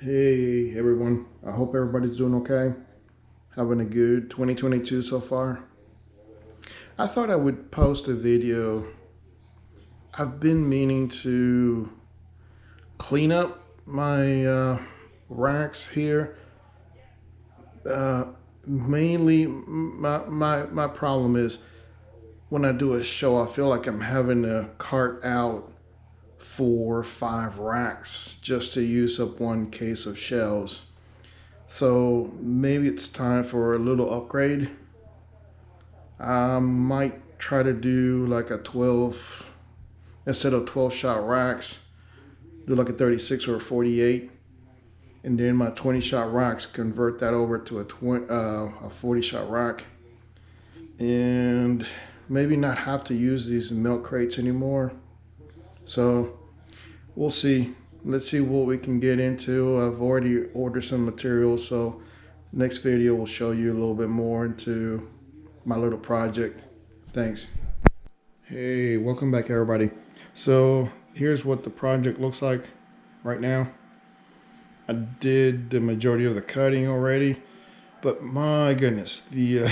Hey everyone, I hope everybody's doing okay. Having a good 2022 so far. I thought I would post a video. I've been meaning to clean up my racks here. Uh, Mainly, my problem is when I do a show, I feel like I'm having to cart out 4 or 5 racks just to use up one case of shelves. So maybe it's time for a little upgrade. I might try to do like a 12, instead of 12 shot racks, do like a 36 or a 48. And then my 20 shot racks, convert that over to a 40 shot rack. And maybe not have to use these milk crates anymore. So we'll see. Let's see what we can get into. I've already ordered some materials, so next video will show you a little bit more into my little project. Thanks. Hey, welcome back everybody. So here's what the project looks like right now. I did the majority of the cutting already, but my goodness, the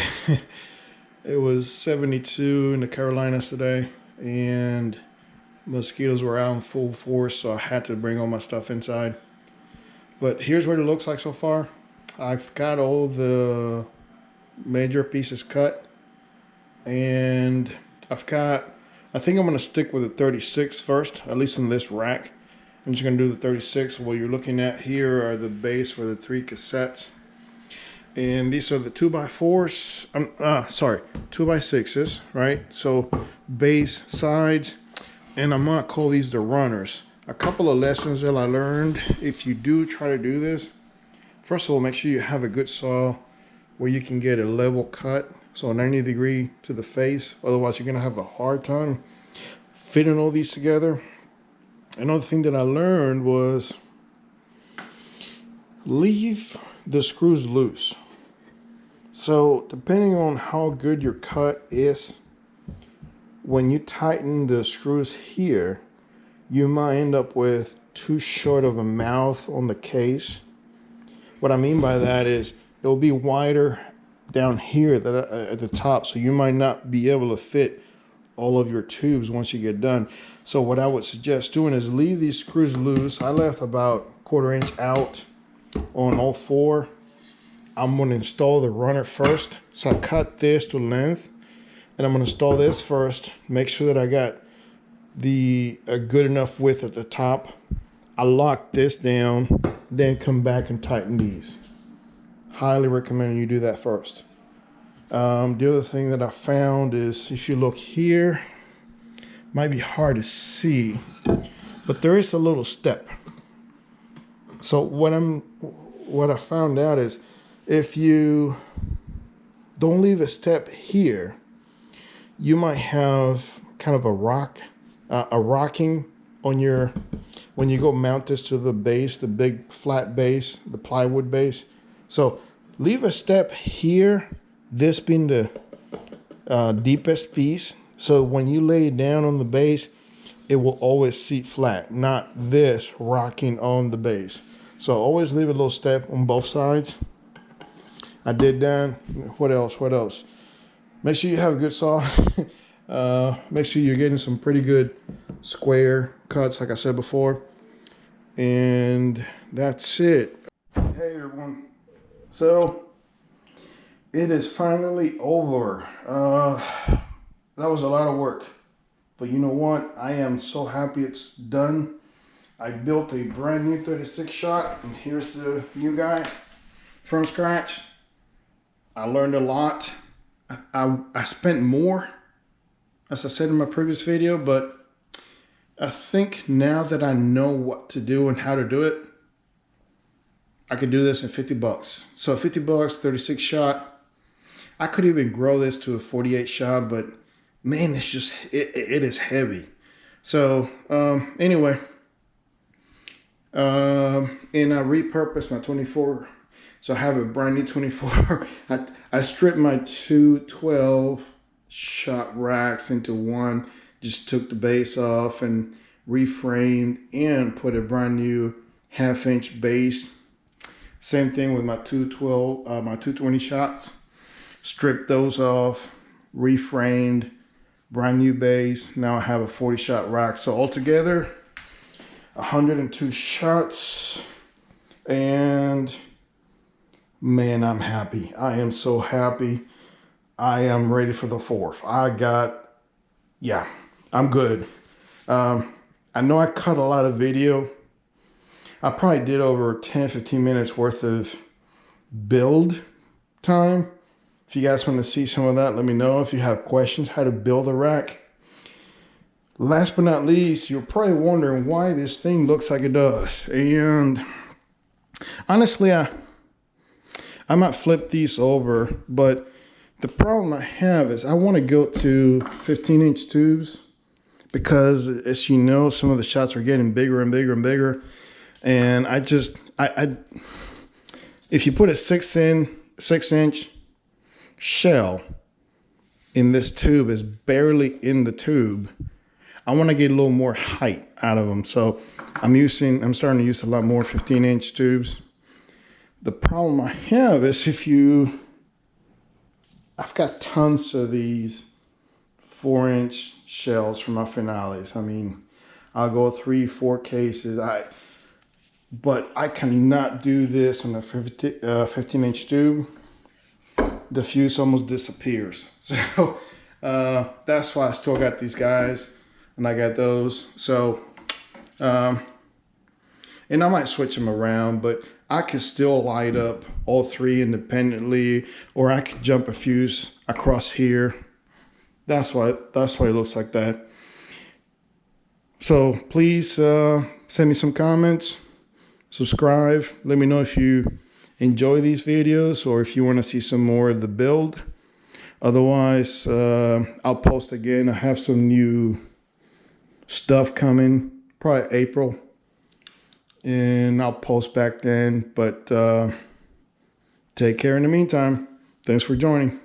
it was 72 in the Carolinas today, and mosquitoes were out in full force, so I had to bring all my stuff inside. But here's what it looks like so far. I've got all the major pieces cut, and I think I'm going to stick with the 36 first, at least on this rack. I'm just going to do the 36. What you're looking at here are the base for the 3 cassettes. And these are the 2x4s, 2x6s, right? So base, sides, and I'm going to call these the runners. A couple of lessons that I learned: if you do try to do this, first of all, make sure you have a good saw where you can get a level cut, so 90 degree to the face. Otherwise, you're going to have a hard time fitting all these together. Another thing that I learned was leave the screws loose. So depending on how good your cut is, when you tighten the screws here, you might end up with too short of a mouth on the case. What I mean by that is it'll be wider down here at the top, so you might not be able to fit all of your tubes once you get done. So what I would suggest doing is leave these screws loose. I left about 1/4 inch out on all 4. I'm going to install the runner first. So I cut this to length, and I'm going to install this first. Make sure that I got a good enough width at the top. I lock this down, then come back and tighten these. Highly recommend you do that first. The other thing that I found is, if you look here, might be hard to see, but there is a little step. So what I found out is, if you don't leave a step here, you might have kind of a rocking on your, when you go mount this to the base, the big flat base, the plywood base. So leave a step here, this being the deepest piece. So when you lay it down on the base, it will always seat flat, not this rocking on the base. So always leave a little step on both sides. I did that. What else? Make sure you have a good saw. Make sure you're getting some pretty good square cuts, like I said before. And that's it. Hey everyone. So it is finally over. That was a lot of work, but you know what? I am so happy it's done. I built a brand new 36 shot, and here's the new guy from scratch. I learned a lot. I spent more, as I said in my previous video, but I think now that I know what to do and how to do it, I could do this in 50 bucks. So 50 bucks, 36 shot. I could even grow this to a 48 shot, but man, it's just, it is heavy. So anyway, and I repurposed my 24. So I have a brand new 24. I stripped my 2 12 shot racks into one, just took the base off and reframed and put a brand new 1/2 inch base Same thing with my 212, my 220 shots. Stripped those off, reframed, brand new base. Now I have a 40 shot rack. So altogether, 102 shots, and man, I'm happy. I am so happy. I am ready for the fourth. Yeah, I'm good. I know I cut a lot of video. I probably did over 10, 15 minutes worth of build time. If you guys want to see some of that, let me know. If you have questions how to build a rack. Last but not least, you're probably wondering why this thing looks like it does. And honestly, I might flip these over, but the problem I have is I want to go to 15-inch tubes because, as you know, some of the shots are getting bigger and bigger and bigger. And if you put a 6-inch shell in this tube, is barely in the tube, I want to get a little more height out of them. So I'm starting to use a lot more 15-inch tubes. The problem I have is I've got tons of these 4-inch shells for my finales. I mean, I'll go 3, 4 cases. But I cannot do this on a 15-inch tube. The fuse almost disappears. So that's why I still got these guys, and I got those. So, and I might switch them around, but I could still light up all 3 independently, or I could jump a fuse across here. That's why it looks like that. So please send me some comments. Subscribe. Let me know if you enjoy these videos or if you want to see some more of the build. Otherwise, I'll post again. I have some new stuff coming, probably April, and I'll post back then. But take care in the meantime. Thanks for joining.